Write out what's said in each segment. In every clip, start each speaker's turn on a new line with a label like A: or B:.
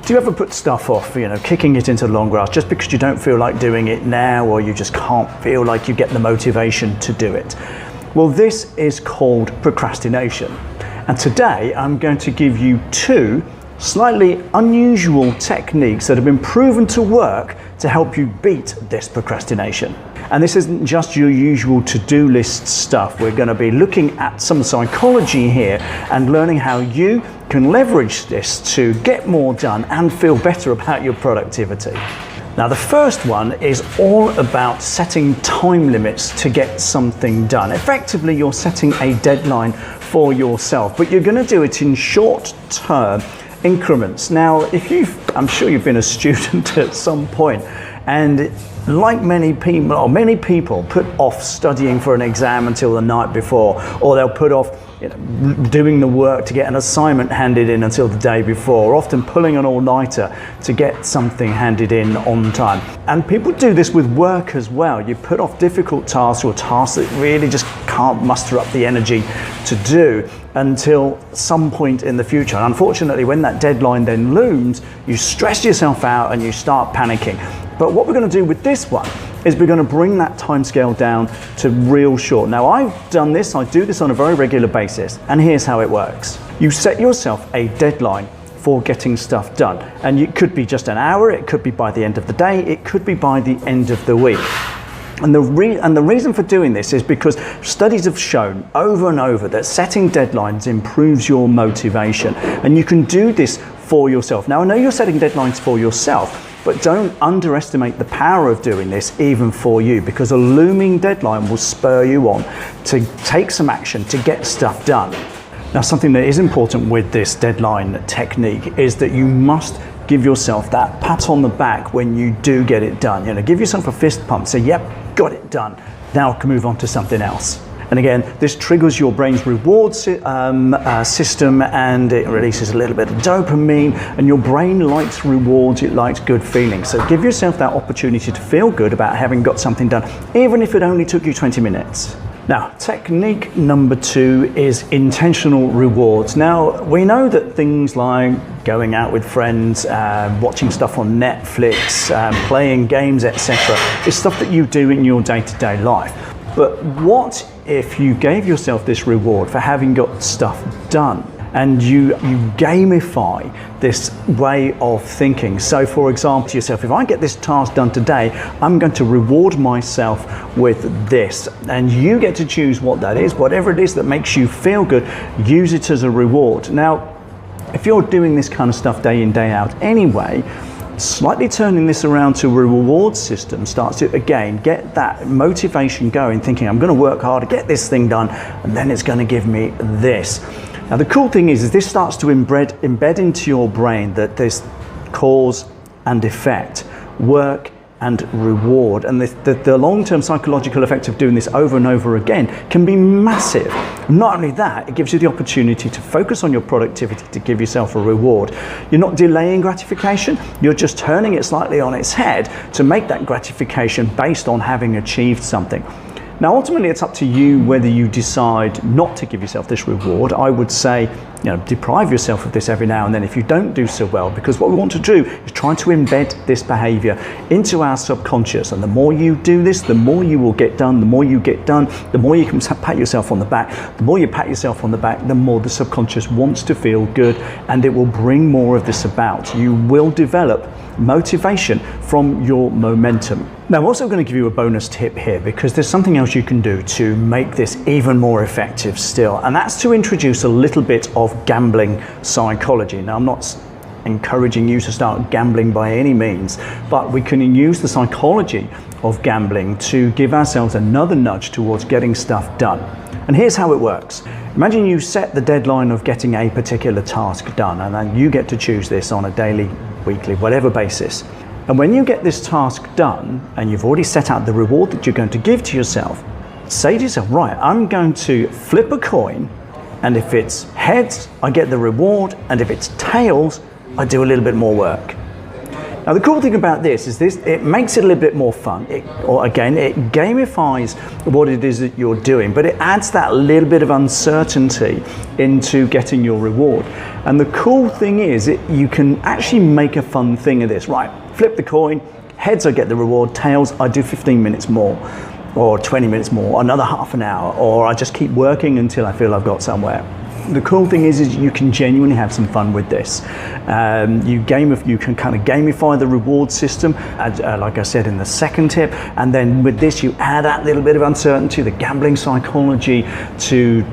A: Do you ever put stuff off, kicking it into the long grass just because you don't feel like doing it now, or you just can't feel like you get the motivation to do it? Well, this is called procrastination. And today I'm going to give you 2 slightly unusual techniques that have been proven to work to help you beat this procrastination. And this isn't just your usual to-do list stuff. We're going to be looking at some psychology here and learning how you can leverage this to get more done and feel better about your productivity. Now, the first one is all about setting time limits to get something done. Effectively, you're setting a deadline for yourself, but you're going to do it in short-term increments. Now, I'm sure you've been a student at some point, and like many people put off studying for an exam until the night before, or they'll put off doing the work to get an assignment handed in until the day before, or often pulling an all-nighter to get something handed in on time. And people do this with work as well. You put off difficult tasks or tasks that really just can't muster up the energy to do until some point in the future. And unfortunately, when that deadline then looms, you stress yourself out and you start panicking. But what we're going to do with this one is we're going to bring that timescale down to real short. Now, I've done this, I do this on a very regular basis, and here's how it works. You set yourself a deadline for getting stuff done. And it could be just an hour, it could be by the end of the day, it could be by the end of the week. And the reason for doing this is because studies have shown over and over that setting deadlines improves your motivation. And you can do this for yourself. Now, I know you're setting deadlines for yourself, but don't underestimate the power of doing this even for you, because a looming deadline will spur you on to take some action to get stuff done. Now, something that is important with this deadline technique is that you must give yourself that pat on the back when you do get it done. Give yourself a fist pump, say, yep, got it done. Now I can move on to something else. And again, this triggers your brain's reward system, and it releases a little bit of dopamine, and your brain likes rewards, it likes good feelings. So give yourself that opportunity to feel good about having got something done, even if it only took you 20 minutes. Now, technique number 2 is intentional rewards. Now, we know that things like going out with friends, watching stuff on Netflix, playing games, etc., is stuff that you do in your day-to-day life. But what if you gave yourself this reward for having got stuff done, and you gamify this way of thinking? So, for example, to yourself, if I get this task done today, I'm going to reward myself with this. And you get to choose what that is. Whatever it is that makes you feel good, use it as a reward. Now, if you're doing this kind of stuff day in, day out anyway, slightly turning this around to a reward system starts to, again, get that motivation going, thinking I'm going to work hard to get this thing done, and then it's going to give me this. Now, the cool thing is this starts to embed into your brain that there's cause and effect, work and reward. And the long-term psychological effect of doing this over and over again can be massive. Not only that, it gives you the opportunity to focus on your productivity, to give yourself a reward. You're not delaying gratification, you're just turning it slightly on its head to make that gratification based on having achieved something. Now, ultimately, it's up to you whether you decide not to give yourself this reward. I would say, deprive yourself of this every now and then if you don't do so well, because what we want to do is try to embed this behavior into our subconscious. And the more you do this, the more you will get done. The more you get done, the more you can pat yourself on the back. The more you pat yourself on the back, the more the subconscious wants to feel good, and it will bring more of this about. You will develop motivation from your momentum. Now, I'm also going to give you a bonus tip here, because there's something else you can do to make this even more effective still, and that's to introduce a little bit of gambling psychology. Now, I'm not encouraging you to start gambling by any means, but we can use the psychology of gambling to give ourselves another nudge towards getting stuff done. And here's how it works. Imagine you set the deadline of getting a particular task done, and then you get to choose this on a daily, weekly, whatever basis. And when you get this task done, and you've already set out the reward that you're going to give to yourself, say to yourself, right, I'm going to flip a coin, and if it's heads, I get the reward, and if it's tails, I do a little bit more work. Now the cool thing about this is it makes it a little bit more fun. It gamifies what it is that you're doing, but it adds that little bit of uncertainty into getting your reward. And the cool thing is you can actually make a fun thing of this. Right, flip the coin, heads I get the reward, tails I do 15 minutes more, or 20 minutes more, another half an hour, or I just keep working until I feel I've got somewhere. The cool thing is you can genuinely have some fun with this. You can kind of gamify the reward system, like I said in the second tip, and then with this you add that little bit of uncertainty, the gambling psychology, to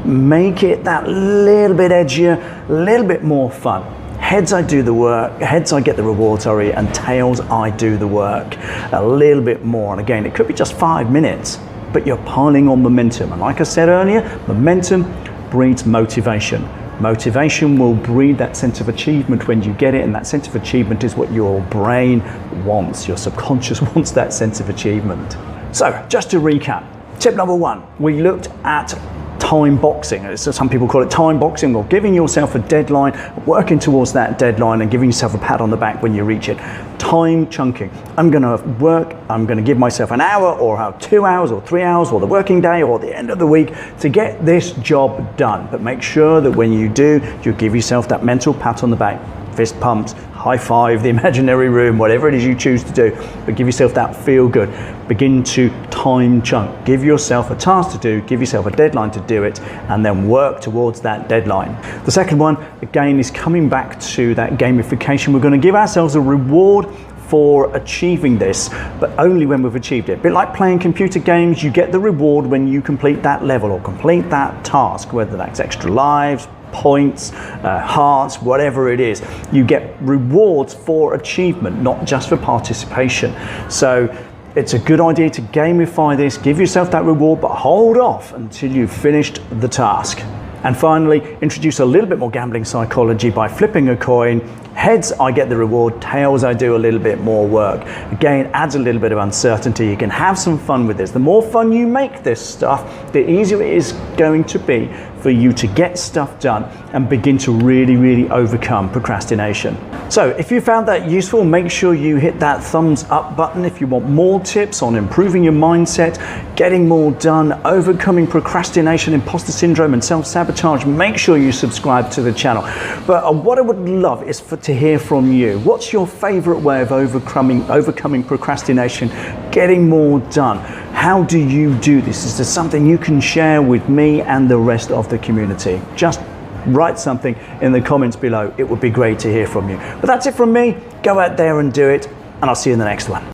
A: make it that little bit edgier, a little bit more fun. Heads I do the work, heads I get the reward, and tails I do the work a little bit more. And again, it could be just 5 minutes, but you're piling on momentum. And like I said earlier, momentum breeds motivation. Motivation will breed that sense of achievement when you get it, and that sense of achievement is what your brain wants. Your subconscious wants that sense of achievement. So just to recap, tip number 1, we looked at time boxing. Some people call it time boxing, or giving yourself a deadline, working towards that deadline and giving yourself a pat on the back when you reach it. Time chunking. I'm going to work, I'm going to give myself an hour or 2 hours or 3 hours or the working day or the end of the week to get this job done. But make sure that when you do, you give yourself that mental pat on the back, fist pumps, high five, the imaginary room, whatever it is you choose to do, but give yourself that feel good. Begin to time chunk. Give yourself a task to do, give yourself a deadline to do it, and then work towards that deadline. The second one, again, is coming back to that gamification. We're going to give ourselves a reward for achieving this, but only when we've achieved it. A bit like playing computer games, you get the reward when you complete that level or complete that task, whether that's extra lives, points, hearts, whatever it is. You get rewards for achievement, not just for participation. So it's a good idea to gamify this, give yourself that reward, but hold off until you've finished the task. And finally, introduce a little bit more gambling psychology by flipping a coin. Heads, I get the reward. Tails, I do a little bit more work. Again, adds a little bit of uncertainty. You can have some fun with this. The more fun you make this stuff, the easier it is going to be for you to get stuff done and begin to really overcome procrastination. So if you found that useful, make sure you hit that thumbs up button. If you want more tips on improving your mindset, getting more done, overcoming procrastination, imposter syndrome and self-sabotage, make sure you subscribe to the channel. But what I would love is to hear from you. What's your favorite way of overcoming procrastination, getting more done? How do you do this? Is there something you can share with me and the rest of the community? Just write something in the comments below. It would be great to hear from you. But that's it from me. Go out there and do it, and I'll see you in the next one.